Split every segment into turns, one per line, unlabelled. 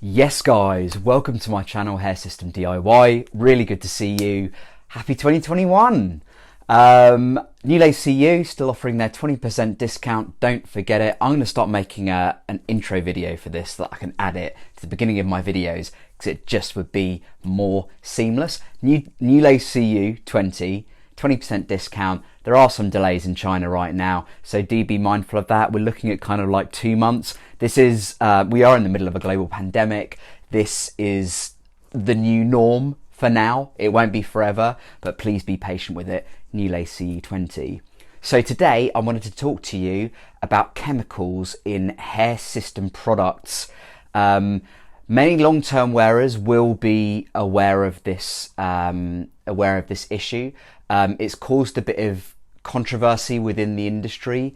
Yes guys, welcome to my channel Hair System DIY. Really good to see you. Happy 2021. New Lace CU still offering their 20% discount. Don't forget it. I'm going to start making an intro video for this so that I can add it to the beginning of my videos because it just would be more seamless. New Lace CU 20% discount. There are some delays in China right now, so do be mindful of that. We're looking at kind of like 2 months. This is, we are in the middle of a global pandemic. This is the new norm for now. It won't be forever, but please be patient with it. New Lace CU20. So today I wanted to talk to you about chemicals in hair system products. Many long-term wearers will be aware of this issue. It's caused a bit of controversy within the industry,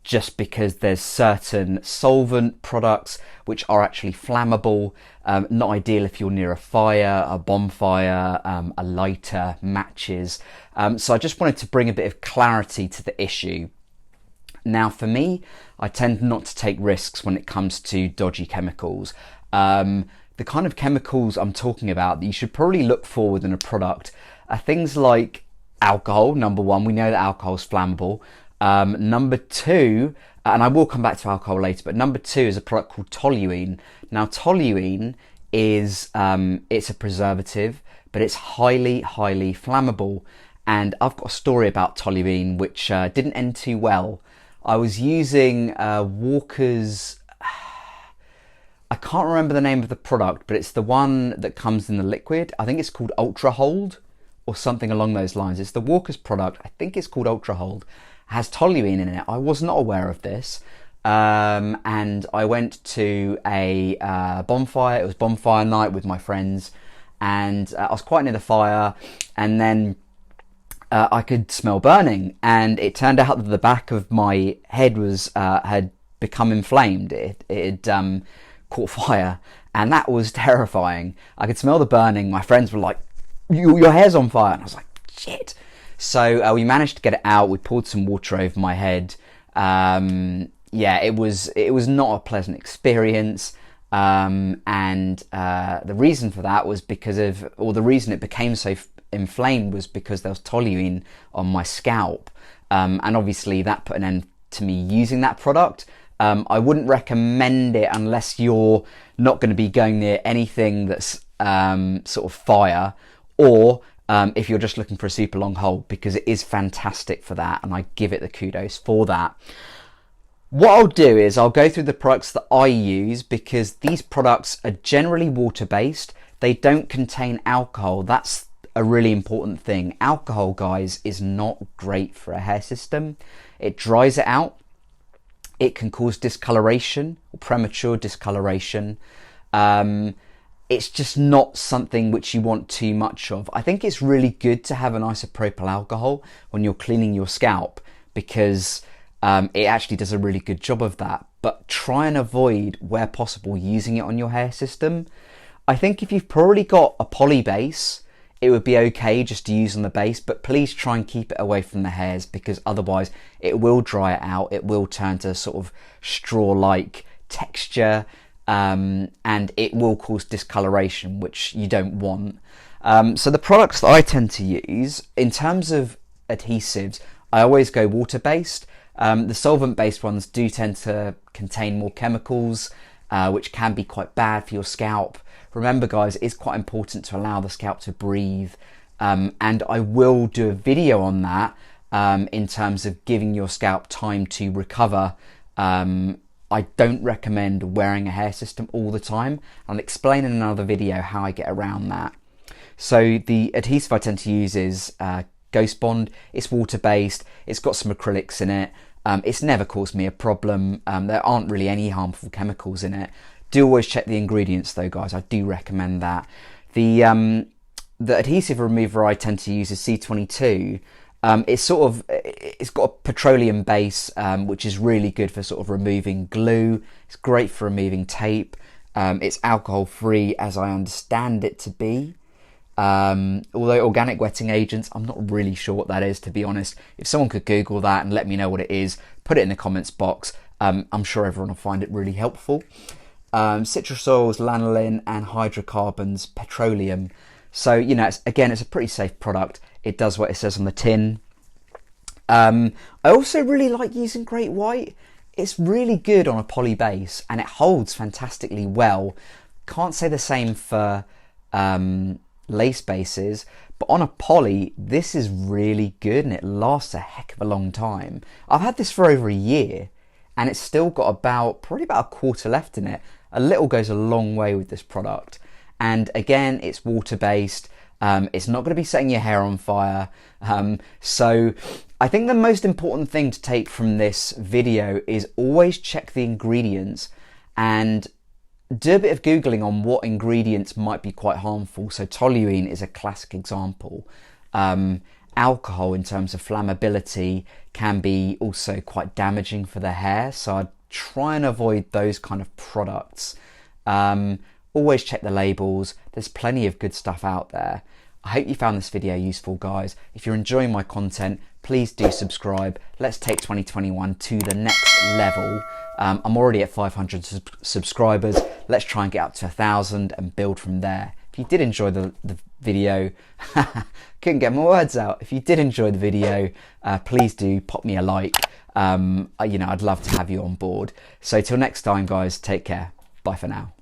just because there's certain solvent products which are actually flammable, not ideal if you're near a fire, a bonfire, a lighter, matches. So I just wanted to bring a bit of clarity to the issue. Now for me, I tend not to take risks when it comes to dodgy chemicals. The kind of chemicals I'm talking about that you should probably look for within a product are things like alcohol. Number one, we know that alcohol is flammable. Number two, and I will come back to alcohol later, but number two is a product called toluene. Now toluene is, it's a preservative, but it's highly flammable. And I've got a story about toluene which didn't end too well. I was using Walker's, I can't remember the name of the product, but it's the one that comes in the liquid. I think it's called Ultra Hold or something along those lines. It's the Walker's product. I think it's called Ultra Hold. It has toluene in it. I was not aware of this. And I went to a bonfire. It was bonfire night with my friends. And I was quite near the fire. And then I could smell burning. And it turned out that the back of my head was had become inflamed. It had caught fire. And that was terrifying. I could smell the burning. My friends were like, your hair's on fire. And I was like, shit. So we managed to get it out. We poured some water over my head. Yeah, it was not a pleasant experience. And the reason for that was because of, or the reason it became so inflamed was because there was toluene on my scalp. And obviously that put an end to me using that product. I wouldn't recommend it unless you're not going to be going near anything that's sort of fire, or if you're just looking for a super long hold, because it is fantastic for that, and I give it the kudos for that. What I'll do is I'll go through the products that I use, because these products are generally water-based. They don't contain alcohol. That's a really important thing. Alcohol, guys, is not great for a hair system. It dries it out. It can cause discoloration or premature discoloration. It's just not something which you want too much of. I think it's really good to have an isopropyl alcohol when you're cleaning your scalp, because it actually does a really good job of that. But try and avoid, where possible, using it on your hair system. I think if you've probably got a poly base, it would be okay just to use on the base, but please try and keep it away from the hairs, because otherwise it will dry it out. It will turn to sort of straw-like texture, and it will cause discoloration, which you don't want. So the products that I tend to use, in terms of adhesives, I always go water-based. The solvent-based ones do tend to contain more chemicals, which can be quite bad for your scalp. Remember guys, it is quite important to allow the scalp to breathe, and I will do a video on that in terms of giving your scalp time to recover. I don't recommend wearing a hair system all the time. I'll explain in another video how I get around that. So the adhesive I tend to use is Ghost Bond. It's water-based. It's got some acrylics in it. It's never caused me a problem. There aren't really any harmful chemicals in it. Do always check the ingredients though, guys. I do recommend that. The adhesive remover I tend to use is C22. It's got a petroleum base, which is really good for sort of removing glue. It's great for removing tape. It's alcohol free, as I understand it to be. Although organic wetting agents, I'm not really sure what that is, to be honest. If someone could Google that and let me know what it is, put it in the comments box. I'm sure everyone will find it really helpful. citrus oils, lanolin, and hydrocarbons, petroleum. So, you know, it's a pretty safe product. It does what it says on the tin. I also really like using Great White. It's really good on a poly base and it holds fantastically well. Can't say the same for lace bases, but on a poly, this is really good and it lasts a heck of a long time. I've had this for over a year and it's still got probably about a quarter left in it. A little goes a long way with this product. And again, it's water-based. It's not going to be setting your hair on fire. So I think the most important thing to take from this video is always check the ingredients and do a bit of Googling on what ingredients might be quite harmful. So toluene is a classic example. Alcohol, in terms of flammability, can be also quite damaging for the hair. So I'd try and avoid those kind of products. Always check the labels. There's plenty of good stuff out there. I hope you found this video useful, guys. If you're enjoying my content, please do subscribe. Let's take 2021 to the next level. I'm already at 500 subscribers. Let's try and get up to 1,000 and build from there. If you did enjoy the video, couldn't get my words out. If you did enjoy the video, please do pop me a like. You know, I'd love to have you on board. So till next time, guys, take care. Bye for now.